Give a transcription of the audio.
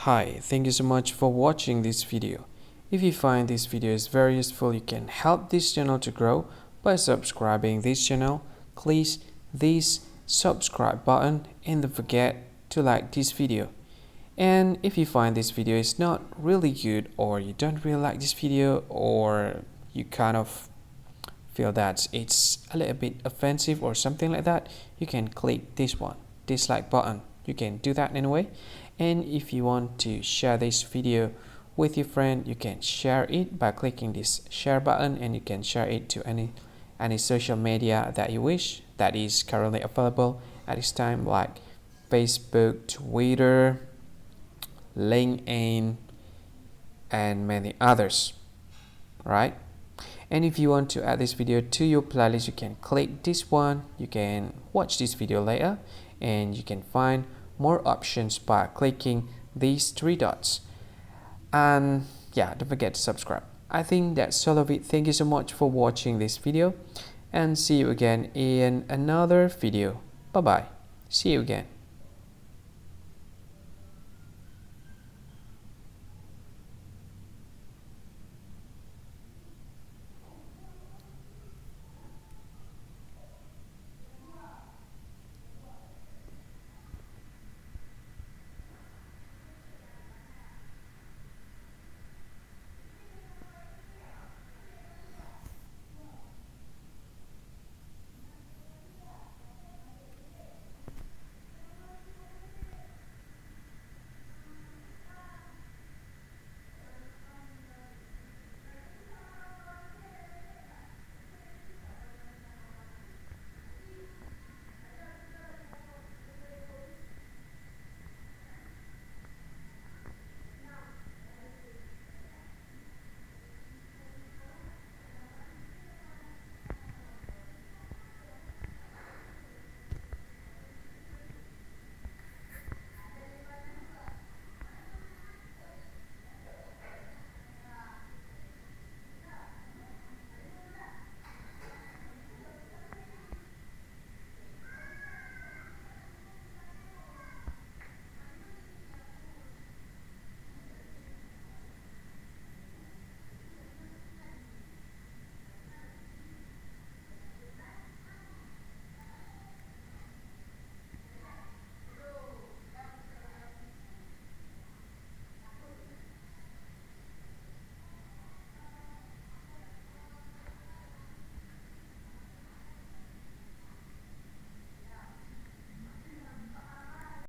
Hi, thank you so much for watching this video. If you find this video is very useful, you can help this channel to grow by subscribing this channel. Please this subscribe button and don't forget to like this video. And if you find this video is not really good, or you don't really like this video, or you kind of feel that it's a little bit offensive or something like that, you can click this one, dislike button. You can do that anyway. And if you want to share this video with your friend, you can share it by clicking this share button, and you can share it to any social media that you wish that is currently available at this time, like Facebook, Twitter, LinkedIn, and many others, right? And if you want to add this video to your playlist, you can click this one. You can watch this video later, and you can find more options by clicking these three dots. And yeah, don't forget to subscribe. I think that's all of it. Thank you so much for watching this video, and see you again in another video. Bye bye. See you again.